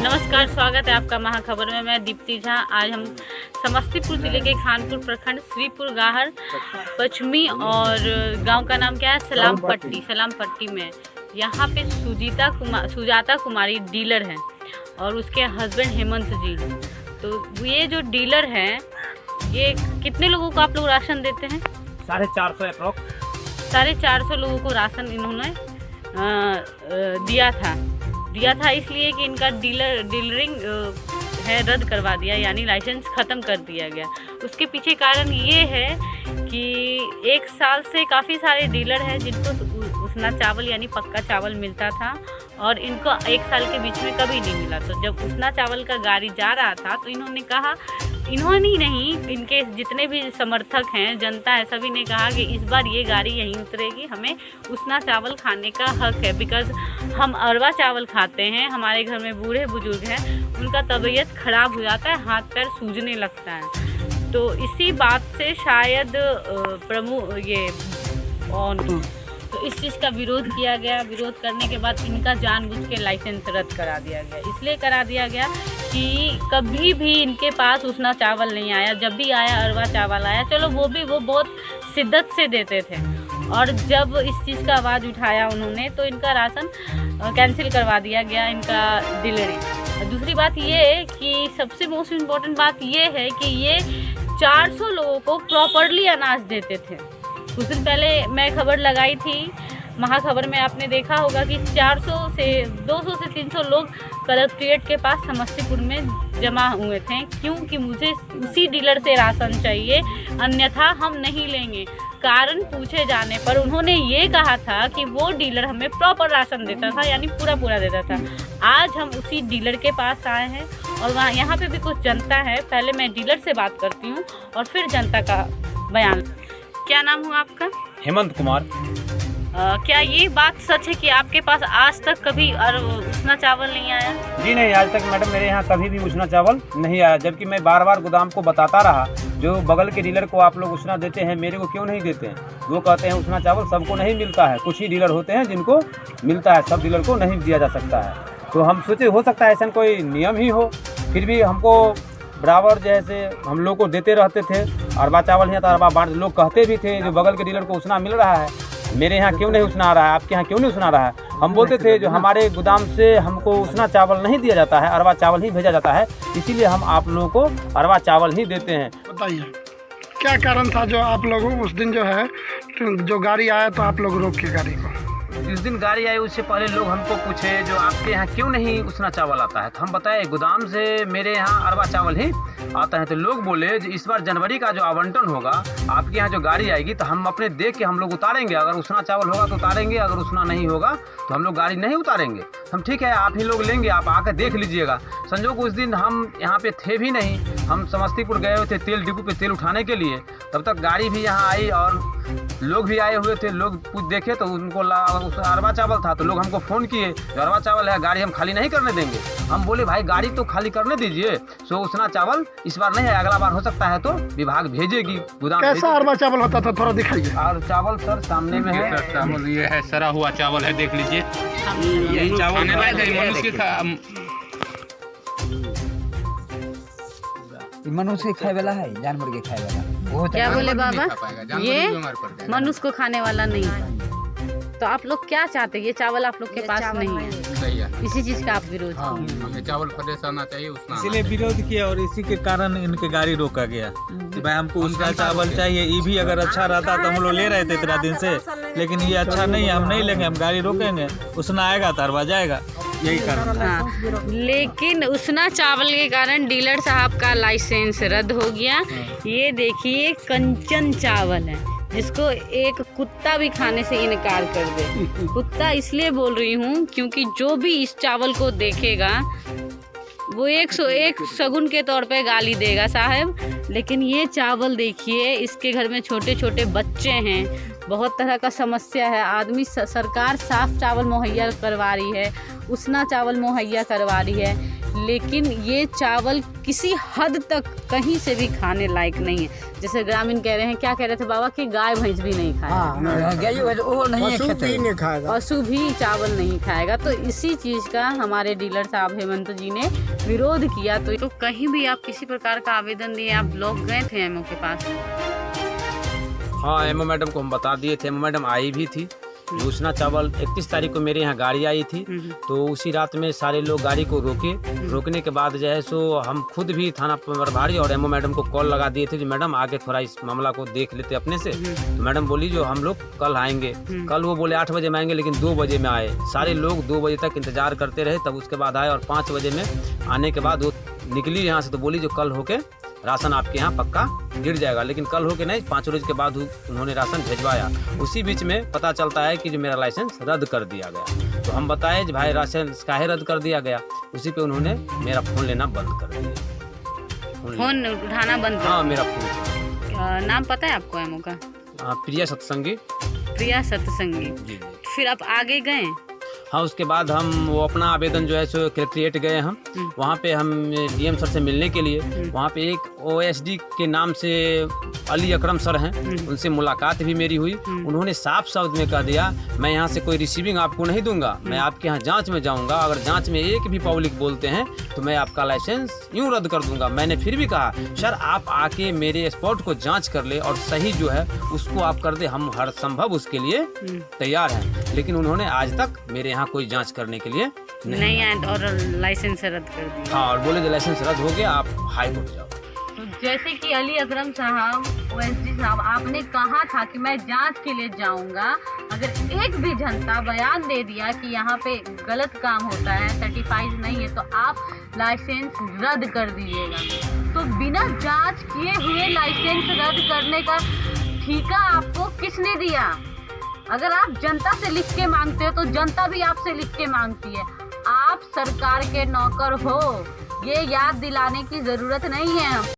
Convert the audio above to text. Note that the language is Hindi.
नमस्कार, स्वागत है आपका महाखबर में। मैं दीप्ति झा। आज हम समस्तीपुर जिले के खानपुर प्रखंड श्रीपुर गाहर पश्चिमी और गांव का नाम क्या है, सलामपट्टी में यहाँ पे सुजाता कुमारी डीलर हैं और उसके हस्बैंड हेमंत जी। तो ये जो डीलर हैं, ये कितने लोगों को आप लोग राशन देते हैं? 450 अप्रोक्स। 450 लोगों को राशन इन्होंने दिया था इसलिए कि इनका डीलरिंग है रद्द करवा दिया, यानी लाइसेंस ख़त्म कर दिया गया। उसके पीछे कारण ये है कि 1 साल से काफ़ी सारे डीलर हैं जिनको उसना चावल यानी पक्का चावल मिलता था और इनको 1 साल के बीच में कभी नहीं मिला। तो जब उसना चावल का गाड़ी जा रहा था तो इन्होंने कहा, इन्होंने ही नहीं, इनके जितने भी समर्थक हैं, जनता है, सभी ने कहा कि इस बार ये गाड़ी यहीं उतरेगी, हमें उसना चावल खाने का हक है। बिकॉज़ हम अरवा चावल खाते हैं, हमारे घर में बूढ़े बुजुर्ग हैं, उनका तबीयत ख़राब हो जाता है, हाथ पैर सूजने लगता है। तो इसी बात से शायद तो इस चीज़ का विरोध किया गया। विरोध करने के बाद इनका जानबूझ के लाइसेंस रद्द करा दिया गया। इसलिए करा दिया गया कि कभी भी इनके पास उसना चावल नहीं आया। जब भी आया अरवा चावल आया, चलो वो बहुत शिद्दत से देते थे। और जब इस चीज़ का आवाज़ उठाया उन्होंने तो इनका राशन कैंसिल करवा दिया गया, इनका डिलीवरी। दूसरी बात ये है कि सबसे मोस्ट इम्पॉर्टेंट बात ये है कि ये 400 लोगों को प्रॉपरली अनाज देते थे। कुछ दिन पहले मैं खबर लगाई थी महाखबर में, आपने देखा होगा कि 200 से 300 लोग कलेक्ट्रेट के पास समस्तीपुर में जमा हुए थे, क्योंकि मुझे उसी डीलर से राशन चाहिए, अन्यथा हम नहीं लेंगे। कारण पूछे जाने पर उन्होंने ये कहा था कि वो डीलर हमें प्रॉपर राशन देता था, यानी पूरा देता था। आज हम उसी डीलर के पास आए हैं और वहाँ यहाँ पे भी कुछ जनता है। पहले मैं डीलर से बात करती हूँ और फिर जनता का बयान। क्या नाम हुआ आपका? हेमंत कुमार। क्या ये बात सच है कि आपके पास आज तक कभी उसना चावल नहीं आया? जी नहीं, आज तक मैडम मेरे यहाँ कभी भी उसना चावल नहीं आया, जबकि मैं बार गोदाम को बताता रहा, जो बगल के डीलर को आप लोग उसना देते हैं, मेरे को क्यों नहीं देते हैं? वो कहते हैं उसना चावल सबको नहीं मिलता है, कुछ ही डीलर होते हैं जिनको मिलता है, सब डीलर को नहीं दिया जा सकता है। तो हम सोचे हो सकता है ऐसा कोई नियम ही हो, फिर भी हमको बराबर जैसे हम लोग को देते रहते थे। अरवा चावल है तो अरवा बांट, लोग कहते भी थे जो बगल के डीलर को उसना मिल रहा है, मेरे यहाँ क्यों नहीं उसना आ रहा है, आपके यहाँ क्यों नहीं उसना आ रहा है? हम बोलते थे जो हमारे गोदाम से हमको उसना चावल नहीं दिया जाता है, अरवा चावल ही भेजा जाता है, इसीलिए हम आप लोगों को अरवा चावल ही देते हैं। बताइए क्या कारण था जो आप लोगों उस दिन जो है जो गाड़ी आया तो आप लोग रोक के गाड़ी को? जिस दिन गाड़ी आई उससे पहले लोग हमको पूछे जो आपके यहाँ क्यों नहीं उसना चावल आता है, तो हम बताए गोदाम से मेरे यहाँ अरवा चावल ही आता है। तो लोग बोले इस बार जनवरी का जो आवंटन होगा, आपके यहाँ जो गाड़ी आएगी तो हम अपने देख के हम लोग उतारेंगे, अगर उसना चावल होगा तो उतारेंगे, अगर उसना नहीं होगा तो हम लोग गाड़ी नहीं उतारेंगे। हम ठीक है, आप ही लोग लेंगे, आप आकर देख लीजिएगा। संजोग उस दिन हम यहाँ पे थे भी नहीं, हम समस्तीपुर गए हुए थे तेल डिपो पे तेल उठाने के लिए, तब तक गाड़ी भी यहाँ आई और लोग भी आए हुए थे। लोग कुछ देखे तो उनको अरवा चावल था, तो लोग हमको फ़ोन किए जो अरवा चावल है, गाड़ी हम खाली नहीं करने देंगे। हम बोले भाई गाड़ी तो खाली करने दीजिए, सो उसना चावल इस बार नहीं है, अगला बार हो सकता है तो विभाग भेजेगी गोदाम। कैसा अरवा चावल होता था, थोड़ा दिखाइए। और चावल सर सामने में है, चावल ये है, सरा हुआ चावल है, देख लीजिए। यही चावल मनुष्य खाए वाला है, जानवर के खाए वाला। क्या बोले बाबा? ये मनुष्य को खाने वाला नहीं है। तो आप लोग क्या चाहते हैं? ये चावल आप लोग के पास नहीं है, इसी चीज का आप विरोध किए? हमें चावल फ्रेश आना चाहिए, उसना इसीलिए विरोध किया और इसी के कारण इनके गाड़ी रोका गया कि भाई हमको उसका चावल चाहिए। ये भी अगर अच्छा रहता तो हम लोग ले रहे थे इतना दिन से, लेकिन ये अच्छा नहीं है, हम नहीं लेंगे, हम गाड़ी रोकेंगे, उसना आएगा तो अरवा जाएगा, यही कारण। हाँ, लेकिन उसना चावल के कारण डीलर साहब का लाइसेंस रद्द हो गया। ये देखिए कंचन चावल है, जिसको एक कुत्ता भी खाने से इनकार कर दे। कुत्ता इसलिए बोल रही हूँ क्योंकि जो भी इस चावल को देखेगा वो 101 शगुन के तौर पे गाली देगा साहब। लेकिन ये चावल देखिए, इसके घर में छोटे छोटे बच्चे हैं, बहुत तरह का समस्या है। आदमी सरकार साफ चावल मुहैया करवा रही है, उसना चावल मुहैया करवा रही है, लेकिन ये चावल किसी हद तक कहीं से भी खाने लायक नहीं है। जैसे ग्रामीण कह रहे हैं, क्या कह रहे थे बाबा कि गाय भैंस भी नहीं खाएगा, वो नहीं खेते, पशु भी चावल नहीं खाएगा। तो इसी चीज़ का हमारे डीलर साहब हेमंत जी ने विरोध किया। तो कहीं भी आप किसी प्रकार का आवेदन दिए, आप लोग गए थे एमओ के पास? हाँ, एमओ मैडम को हम बता दिए थे। एमओ मैडम आई भी थी। उसना चावल 31 तारीख को मेरे यहाँ गाड़ी आई थी, तो उसी रात में सारे लोग गाड़ी को रोके। रोकने के बाद जो है सो हम खुद भी थाना प्रभारी और एमओ मैडम को कॉल लगा दिए थे, जो मैडम आगे थोड़ा इस मामला को देख लेते अपने से। तो मैडम बोली जो हम लोग कल आएंगे। कल वो बोले 8 बजे में आएंगे, लेकिन 2 बजे में आए। सारे लोग 2 बजे तक इंतजार करते रहे, तब उसके बाद आए और 5 बजे में आने के बाद वो निकली यहाँ से। तो बोली जो कल होके राशन आपके यहाँ पक्का गिर जाएगा, लेकिन कल होके नहीं, 5 रोज के बाद उन्होंने राशन भिजवाया। उसी बीच में पता चलता है कि जो मेरा लाइसेंस रद्द कर दिया गया। तो हम बताए भाई राशन काहे रद्द कर दिया गया, उसी पे उन्होंने मेरा फ़ोन लेना बंद कर दिया। फोन उठाना बंद कर? हाँ, मेरा फ़ोन। नाम पता है आपको एमओ का? प्रिया सत्संगी। प्रिया सत्संगी। जी। फिर आप आगे गए? हाँ, उसके बाद हम वो अपना आवेदन जो है सो कलेक्ट्रेट गए हम। वहाँ पे हम डीएम सर से मिलने के लिए, वहाँ पे एक ओएसडी के नाम से अली अकरम सर हैं, उनसे मुलाकात भी मेरी हुई। उन्होंने साफ शब्द में कह दिया, मैं यहाँ से कोई रिसीविंग आपको नहीं दूंगा, मैं आपके यहाँ जांच में जाऊँगा। अगर जांच में एक भी पब्लिक बोलते हैं तो मैं आपका लाइसेंस यूँ रद्द कर दूंगा। मैंने फिर भी कहा, सर आप आके मेरे स्पॉट को जाँच कर ले और सही जो है उसको आप कर दे, हम हर संभव उसके लिए तैयार हैं। लेकिन उन्होंने आज तक मेरे यहाँ कोई जांच करने के लिए नहीं आए और लाइसेंस रद्द कर दिया। हाँ, और बोले जो लाइसेंस रद्द हो गया, आप हाई कोर्ट जाओ। तो जैसे कि अली अकरम साहब, ओएसडी साहब, आपने कहा था कि मैं जांच के लिए जाऊंगा। अगर एक भी जनता बयान दे दिया कि यहाँ पे गलत काम होता है, सर्टिफाइड नहीं है, तो आप लाइसेंस रद्द कर दीजिएगा। तो बिना जांच किए हुए लाइसेंस रद्द करने का ठेका आपको किसने दिया? अगर आप जनता से लिख के मांगते हो तो जनता भी आपसे लिख के मांगती है। आप सरकार के नौकर हो, ये याद दिलाने की ज़रूरत नहीं है।